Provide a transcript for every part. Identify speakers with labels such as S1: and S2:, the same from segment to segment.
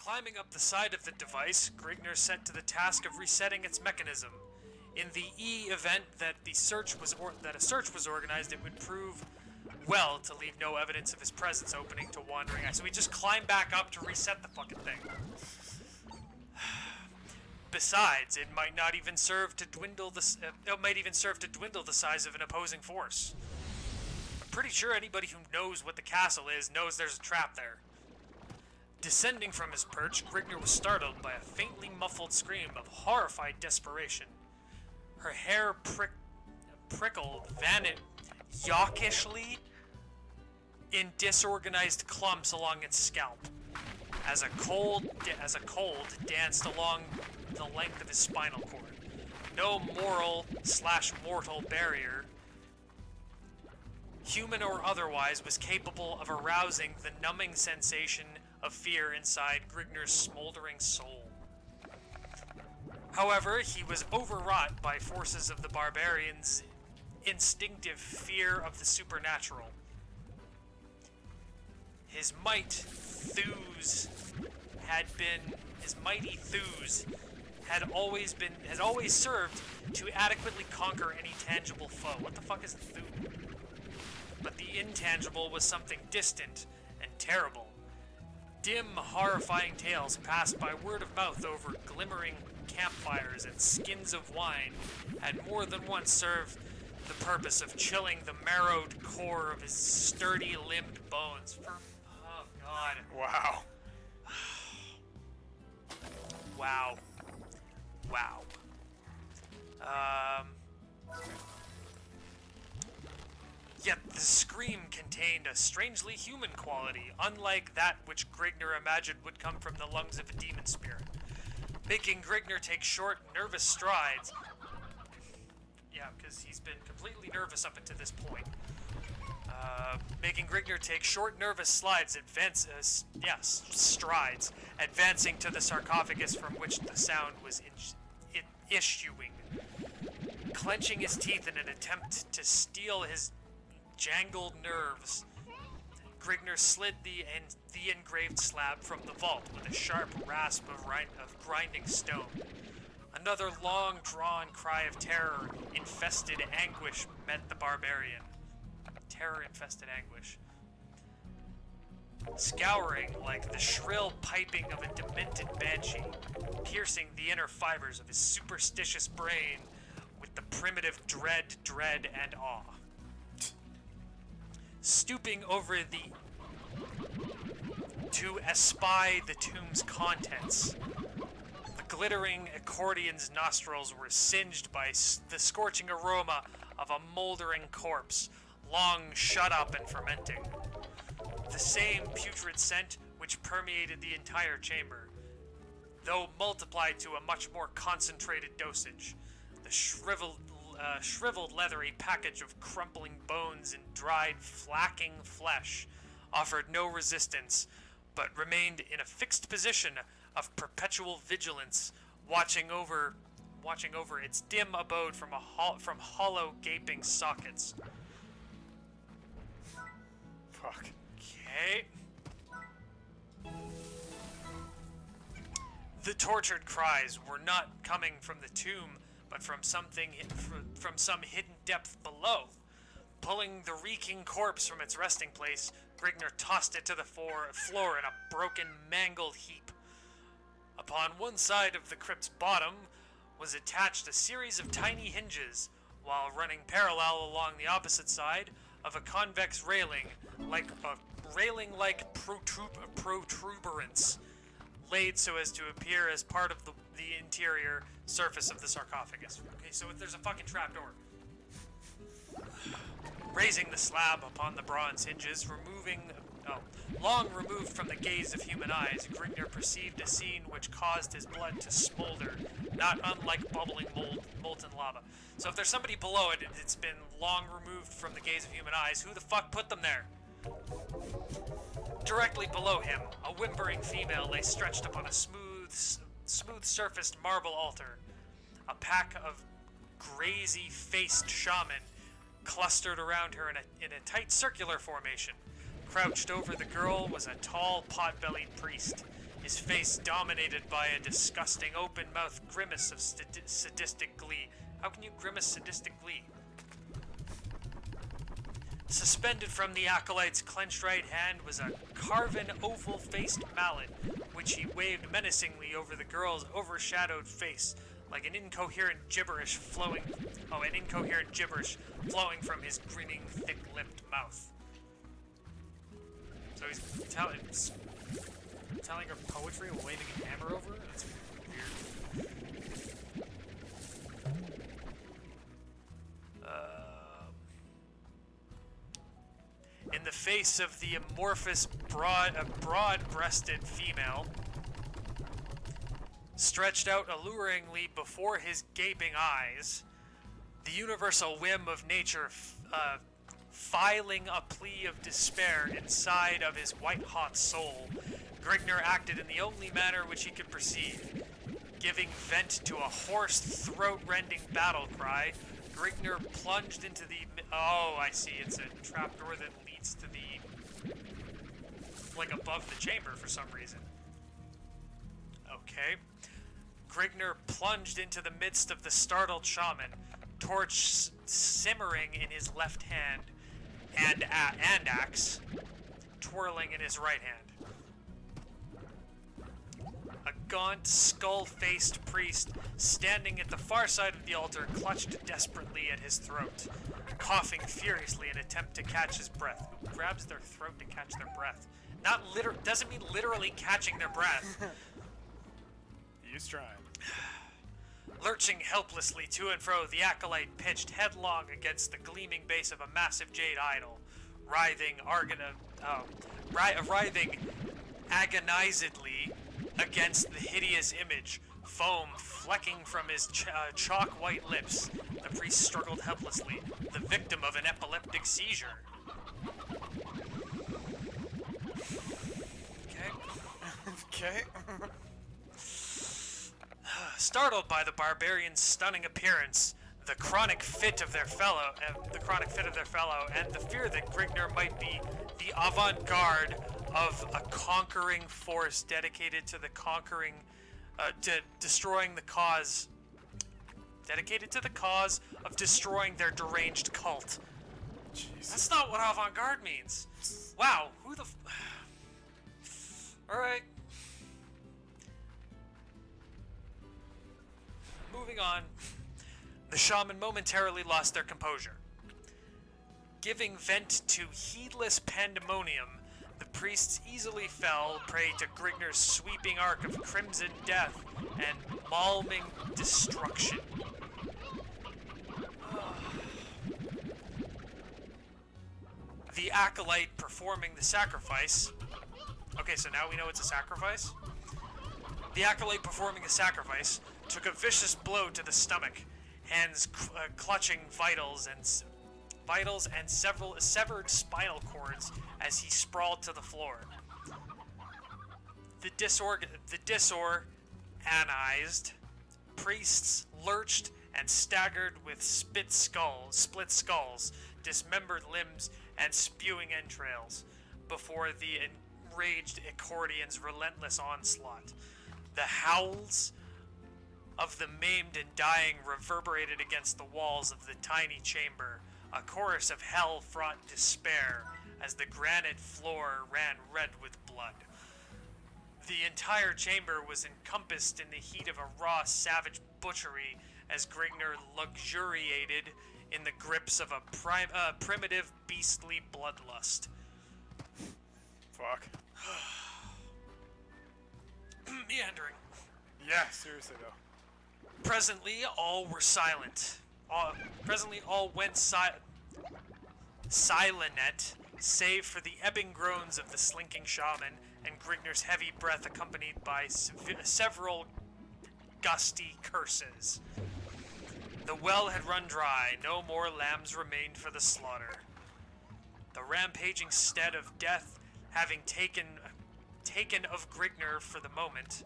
S1: Climbing up the side of the device, Grigner set to the task of resetting its mechanism. In the event that a search was organized, it would prove well to leave no evidence of his presence opening to wandering eyes. So we just climb back up to reset the fucking thing. Besides, it might not even serve to dwindle the size of an opposing force. I'm pretty sure anybody who knows what the castle is knows there's a trap there. Descending from his perch, Grigner was startled by a faintly muffled scream of horrified desperation. Her hair prickled yawkishly in disorganized clumps along its scalp, as a cold danced along the length of his spinal cord. No moral/mortal barrier, human or otherwise, was capable of arousing the numbing sensation of fear inside Grigner's smoldering soul. However, he was overwrought by forces of the barbarian's instinctive fear of the supernatural. His mighty thews has always served to adequately conquer any tangible foe. What the fuck is thew? But the intangible was something distant and terrible. Dim, horrifying tales passed by word of mouth over glimmering campfires and skins of wine had more than once served the purpose of chilling the marrowed core of his sturdy limbed bones. Oh god.
S2: Wow.
S1: Wow. Wow. Yet the scream contained a strangely human quality, unlike that which Grigner imagined would come from the lungs of a demon spirit. Making Grigner take short, nervous strides. Yeah, because he's been completely nervous up until this point. Making Grigner take short, nervous strides, advancing to the sarcophagus from which the sound was issuing. Clenching his teeth in an attempt to steel his jangled nerves, Grigner slid the engraved slab from the vault with a sharp rasp of grinding stone. Another long-drawn cry of terror-infested anguish met the barbarian. Terror-infested anguish. Scouring like the shrill piping of a demented banshee, piercing the inner fibers of his superstitious brain with the primitive dread, and awe. Stooping over to espy the tomb's contents, the glittering accordion's nostrils were singed by the scorching aroma of a moldering corpse, long shut up and fermenting. The same putrid scent which permeated the entire chamber, though multiplied to a much more concentrated dosage. The shriveled leathery package of crumpling bones and dried, flacking flesh offered no resistance, but remained in a fixed position of perpetual vigilance, watching over its dim abode from hollow, gaping sockets.
S2: Fuck.
S1: Okay. The tortured cries were not coming from the tomb, but from some hidden depth below. Pulling the reeking corpse from its resting place, Grigner tossed it to the floor in a broken, mangled heap. Upon one side of the crypt's bottom was attached a series of tiny hinges, while running parallel along the opposite side of a convex railing, like protuberance, laid so as to appear as part of the interior surface of the sarcophagus. Okay, so there's a fucking trapdoor. Raising the slab upon the bronze hinges, long removed from the gaze of human eyes, Grigner perceived a scene which caused his blood to smolder, not unlike bubbling molten lava. So if there's somebody below it, it's been long removed from the gaze of human eyes. Who the fuck put them there? Directly below him, a whimpering female lay stretched upon a smooth-surfaced marble altar. A pack of crazy-faced shaman clustered around her in a tight circular formation. Crouched over the girl was a tall, pot-bellied priest. his face dominated by a disgusting open-mouthed grimace of sadistic glee. How can you grimace sadistic glee? Suspended from the acolyte's clenched right hand was a carven oval-faced mallet, which he waved menacingly over the girl's overshadowed face, like an incoherent gibberish flowing from his grinning, thick-lipped mouth. So he's telling her poetry while waving a hammer over her? That's weird. In the face of the amorphous, broad-breasted female, stretched out alluringly before his gaping eyes, the universal whim of nature filing a plea of despair inside of his white-hot soul, Grignr acted in the only manner which he could perceive. Giving vent to a hoarse, throat-rending battle cry, Grignr plunged into the... Oh, I see. It's a trapdoor that leads to the... like, above the chamber for some reason. Okay. Grignr plunged into the midst of the startled shaman, torch simmering in his left hand, and axe twirling in his right hand. A gaunt, skull-faced priest standing at the far side of the altar clutched desperately at his throat, coughing furiously in an attempt to catch his breath. Who grabs their throat to catch their breath? Doesn't mean literally catching their breath.
S2: He's trying.
S1: Lurching helplessly to and fro, the acolyte pitched headlong against the gleaming base of a massive jade idol, writhing agonizedly against the hideous image, foam flecking from his chalk-white lips. The priest struggled helplessly, the victim of an epileptic seizure.
S2: Okay.
S1: Startled by the barbarian's stunning appearance, the chronic fit of their fellow, and the fear that Grignr might be the avant-garde of a conquering force dedicated to the dedicated to the cause of destroying their deranged cult.
S2: Jesus.
S1: That's not what avant-garde means. Wow, who the Alright. Moving on. The shaman momentarily lost their composure. Giving vent to heedless pandemonium, the priests easily fell prey to Grignr's sweeping arc of crimson death and malming destruction. The acolyte performing the sacrifice... Okay, so now we know it's a sacrifice? The acolyte performing the sacrifice took a vicious blow to the stomach, hands clutching vitals and several severed spinal cords as he sprawled to the floor. The disorganized priests lurched and staggered with split skulls, dismembered limbs, and spewing entrails before the enraged Accordian's relentless onslaught. The howls of the maimed and dying reverberated against the walls of the tiny chamber, a chorus of hell-fraught despair as the granite floor ran red with blood. The entire chamber was encompassed in the heat of a raw, savage butchery as Grignr luxuriated in the grips of a primitive, beastly bloodlust.
S2: Fuck.
S1: Meandering.
S2: Yeah, seriously though.
S1: Presently, all were silent. Presently, all went silent, save for the ebbing groans of the slinking shaman and Grignr's heavy breath accompanied by several gusty curses. The well had run dry, no more lambs remained for the slaughter. The rampaging stead of death, having taken of Grignr for the moment,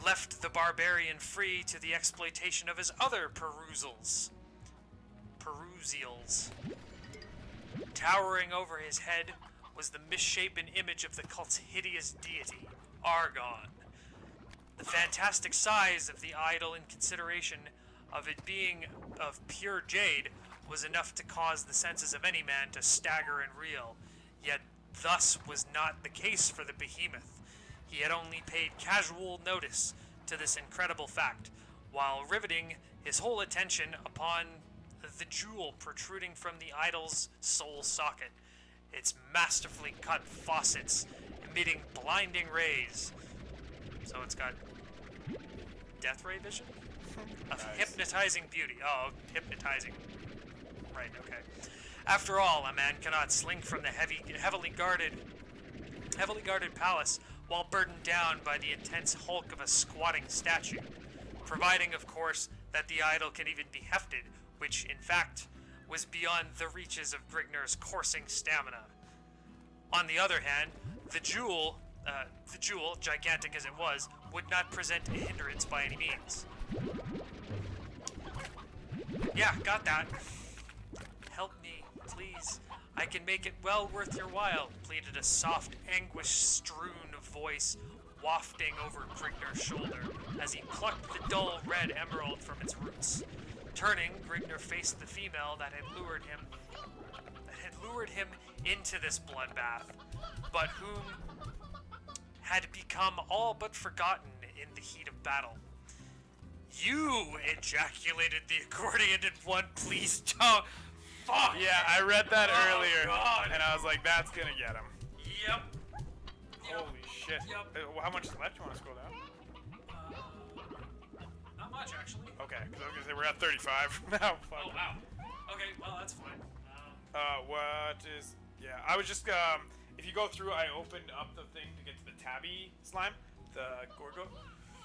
S1: left the barbarian free to the exploitation of his other perusals. Towering over his head was the misshapen image of the cult's hideous deity, Argon. The fantastic size of the idol in consideration of it being of pure jade was enough to cause the senses of any man to stagger and reel, yet thus was not the case for the behemoth. He had only paid casual notice to this incredible fact, while riveting his whole attention upon the jewel protruding from the idol's soul socket, its masterfully cut faucets emitting blinding rays. So it's got death ray vision? Of
S2: Nice.
S1: hypnotizing beauty. Oh, hypnotizing. Right, okay. After all, a man cannot slink from the heavily guarded palace while burdened down by the intense hulk of a squatting statue, providing, of course, that the idol can even be hefted, which, in fact, was beyond the reaches of Grignar's coursing stamina. On the other hand, the jewel, gigantic as it was, would not present a hindrance by any means. Yeah, got that. Help me, please. I can make it well worth your while, pleaded a soft, anguish-strewn voice wafting over Grignar's shoulder as he plucked the dull red emerald from its roots. Turning, Grignar faced the female that had lured him into this bloodbath, but whom had become all but forgotten in the heat of battle. You ejaculated the accordion in one pleased tone. Fuck!
S2: Yeah, I read that
S1: Oh,
S2: earlier,
S1: God.
S2: and I was like, that's gonna get him.
S1: Yep.
S2: Holy shit.
S1: Yep.
S2: How much is left? You want to scroll down?
S1: Not much, actually.
S2: Okay, because I was gonna say we're at 35 now. Fuck.
S1: Oh, wow. Okay, well, that's fine.
S2: What is... Yeah, I was just, if you go through, I opened up the thing to get to the tabby slime. The Gorgo.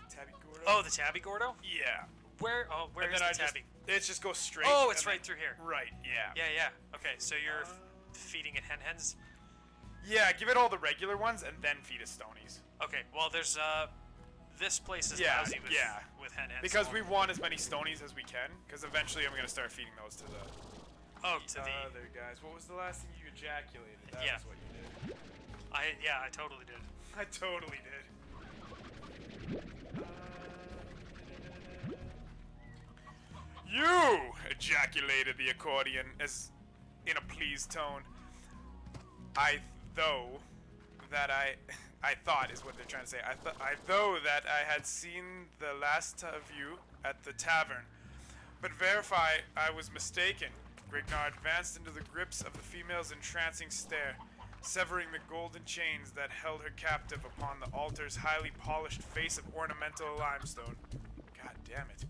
S2: Tabby Gordo.
S1: Oh, the tabby Gordo?
S2: Yeah.
S1: Where? Oh, where
S2: And
S1: is
S2: then
S1: the tabby?
S2: It just goes straight.
S1: Oh, it's
S2: and
S1: right
S2: then-
S1: through here.
S2: Right, yeah.
S1: Yeah, yeah. Okay, so you're feeding it hen-hens?
S2: Yeah, give it all the regular ones and then feed it stonies.
S1: Okay, well, there's, this place is
S2: Yeah,
S1: lousy with,
S2: yeah.
S1: with hen-hens.
S2: Because
S1: so-
S2: we want as many stonies as we can, because eventually I'm going to start feeding those to the
S1: to the...
S2: other guys. What was the last thing you ejaculated? That
S1: Yeah.
S2: was what you did.
S1: I totally did.
S2: I totally did. You ejaculated the accordion as in a pleased tone. I thought is what they're trying to say. Though that I had seen the last of you at the tavern, but verify I was mistaken. Grignar advanced into the grips of the female's entrancing stare, severing the golden chains that held her captive upon the altar's highly polished face of ornamental limestone. God damn it.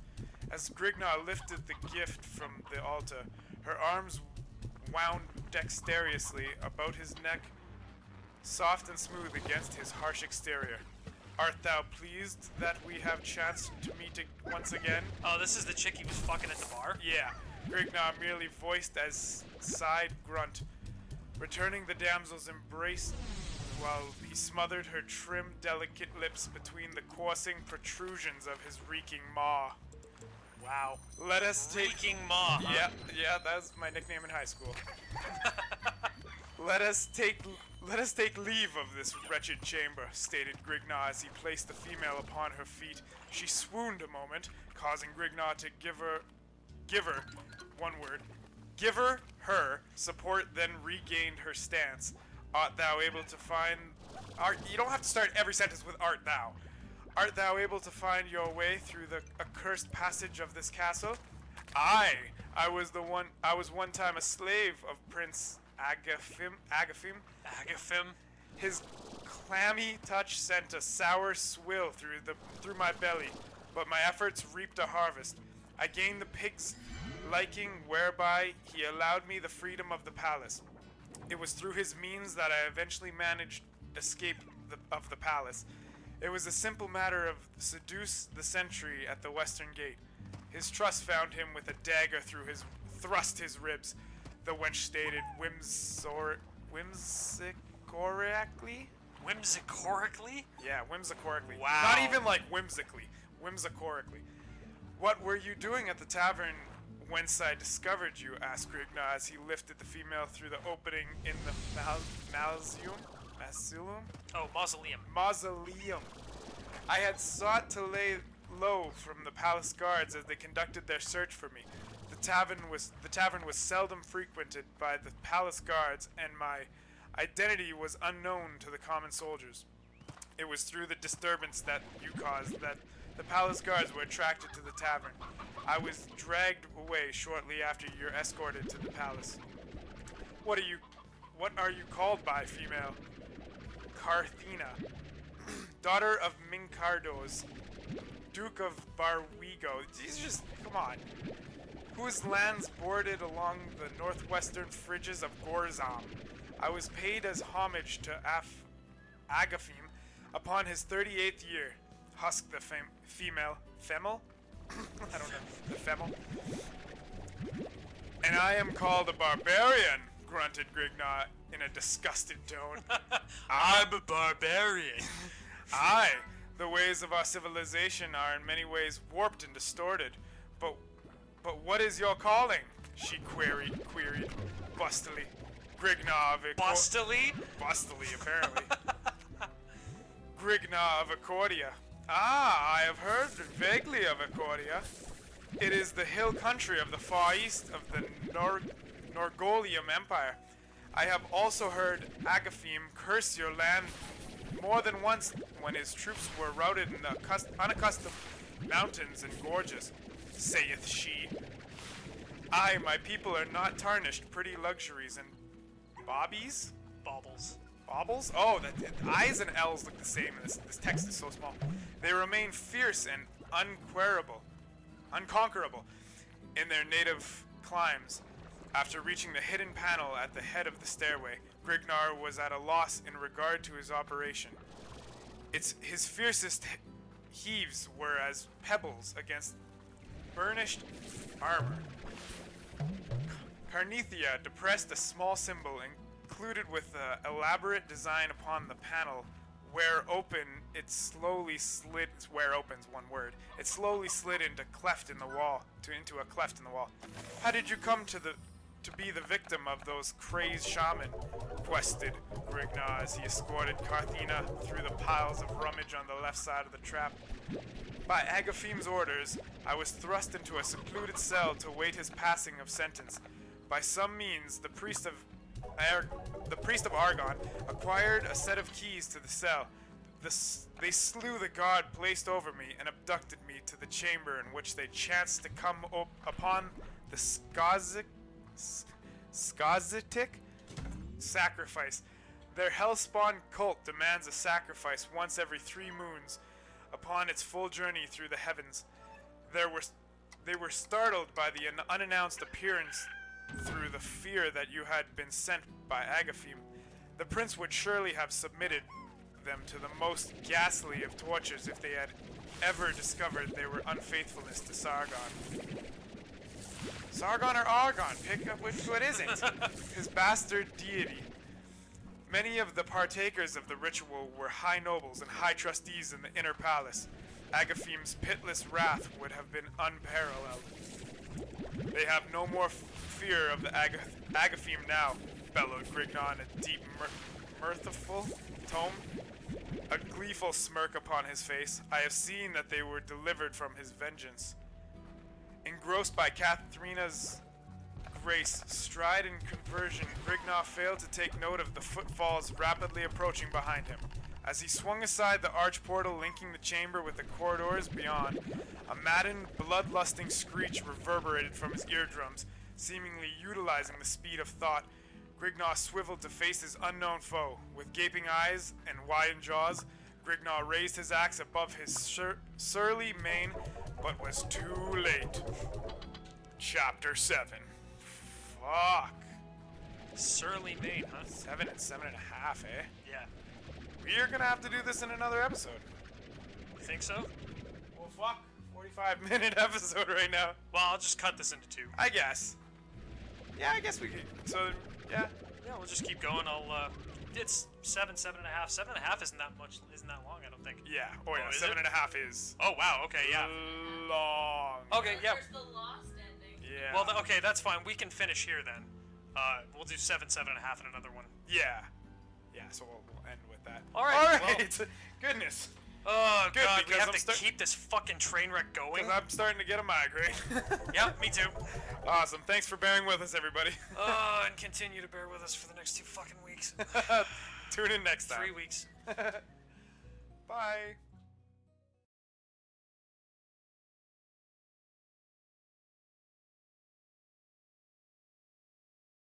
S2: As Grignar lifted the gift from the altar, her arms wound dexterously about his neck, soft and smooth against his harsh exterior. Art thou pleased that we have chanced to meet once again?
S1: Oh, this is the chick he was fucking at the bar?
S2: Yeah. Grignar merely voiced as sighed grunt, returning the damsel's embrace while he smothered her trim, delicate lips between the coursing protrusions of his reeking maw.
S1: Wow.
S2: Let us take...
S1: Reeking maw, huh?
S2: Yeah, that's my nickname in high school. Let us take leave of this wretched chamber, stated Grignar as he placed the female upon her feet. She swooned a moment, causing Grignar to give her support, then regained her stance. Art thou able to find... You don't have to start every sentence with art thou. Art thou able to find your way through the accursed passage of this castle? I was one time a slave of Prince Agaphim. His clammy touch sent a sour swill through my belly, but my efforts reaped a harvest. I gained the pig's liking, whereby he allowed me the freedom of the palace. It was through his means that I eventually managed escape of the palace. It was a simple matter of seduce the sentry at the western gate. His trust found him with a dagger thrust his ribs. The wench stated whimsicoracally?
S1: Whimsicorically?
S2: Yeah, whimsicoracally.
S1: Wow.
S2: Not even like whimsically. Whimsicoracally. What were you doing at the tavern whence I discovered you? Asked Grignar as he lifted the female through the opening in the mausoleum. Asylum?
S1: Oh, mausoleum.
S2: Mausoleum. I had sought to lay low from the palace guards as they conducted their search for me. The tavern was seldom frequented by the palace guards, and my identity was unknown to the common soldiers. It was through the disturbance that you caused that the palace guards were attracted to the tavern. I was dragged away shortly after you're escorted to the palace. What are you called by, female? Carthena, daughter of Mincardos, Duke of Barwigo. Jesus, come on. Whose lands bordered along the northwestern fringes of Gorzam. I was paid as homage to Agaphim upon his 38th year. Husk the female. Femel? I don't know. The femel. And I am called a barbarian, grunted Grignard in a disgusted tone.
S1: I'm a barbarian.
S2: Aye, the ways of our civilization are in many ways warped and distorted. But what is your calling? She queried bustily. Grignard of
S1: Bustily?
S2: Bustily, apparently. Grignard of Accordia. Ah, I have heard vaguely of Accordia. It is the hill country of the far east of the Norgolium Empire. I have also heard Agaphim curse your land more than once when his troops were routed in the unaccustomed mountains and gorges, saith she. Aye, my people are not tarnished pretty luxuries and bobbies?
S1: Baubles.
S2: Baubles? Oh, the I's and L's look the same, and this text is so small. They remain fierce and unconquerable in their native climes. After reaching the hidden panel at the head of the stairway, Grignard was at a loss in regard to his operation. His fiercest heaves were as pebbles against burnished armor. Carnithia depressed a small symbol included with the elaborate design upon the panel. Where open, it slowly slid. Where open's one word. It slowly slid into a cleft in the wall. How did you come to be the victim of those crazed shaman? Quested Grignard as he escorted Carthena through the piles of rummage on the left side of the trap. By Agaphim's orders, I was thrust into a secluded cell to wait his passing of sentence. By some means, the priest of Argon acquired a set of keys to the cell. They slew the guard placed over me and abducted me to the chamber in which they chanced to come upon the Skazitic sacrifice. Their hell-spawn cult demands a sacrifice once every 3 moons upon its full journey through the heavens. They were startled by the unannounced appearance through the fear that you had been sent by Agaphim. The prince would surely have submitted them to the most ghastly of tortures if they had ever discovered they were unfaithfulness to Sargon. Sargon or Argon? Pick up which one isn't. His bastard deity. Many of the partakers of the ritual were high nobles and high trustees in the inner palace. Agaphim's pitiless wrath would have been unparalleled. They have no more fear of the Agaphim now, bellowed Grignard in a deep, mirthful tone, a gleeful smirk upon his face. I have seen that they were delivered from his vengeance. Engrossed by Katharina's grace, stride, and conversion, Grignard failed to take note of the footfalls rapidly approaching behind him. As he swung aside the arch portal linking the chamber with the corridors beyond, a maddened, bloodlusting screech reverberated from his eardrums, seemingly utilizing the speed of thought. Grignard swiveled to face his unknown foe. With gaping eyes and widened jaws, Grignard raised his axe above his surly mane, but was too late. Chapter 7. Fuck.
S1: Surly mane, huh?
S2: 7 and 7.5, eh?
S1: Yeah.
S2: We're gonna have to do this in another episode.
S1: You think so?
S2: Well, fuck. 45-minute episode right now.
S1: Well, I'll just cut this into 2.
S2: I guess. Yeah, I guess we could. So, yeah.
S1: Yeah, we'll just keep going. It's 7, 7.5. 7.5 isn't that much. Isn't that long? I don't think.
S2: Yeah. Oh yeah.
S1: Is
S2: 7.5 is.
S1: Oh wow. Okay. Yeah.
S2: Long.
S1: Okay. Yeah.
S3: There's the lost ending.
S2: Yeah.
S1: Well, okay, that's fine. We can finish here then. We'll do 7, 7.5 in another one.
S2: Yeah. yeah, so we'll end with that.
S1: All right,
S2: All
S1: well-
S2: right. Goodness.
S1: Oh
S2: Good,
S1: god, we
S2: because
S1: have
S2: I'm
S1: to keep this fucking train wreck going.
S2: Because I'm starting to get a migraine.
S1: Yeah, me too.
S2: Awesome. Thanks for bearing with us, everybody.
S1: And continue to bear with us for the next 2 fucking weeks.
S2: Tune in next time.
S1: 3 weeks.
S2: Bye.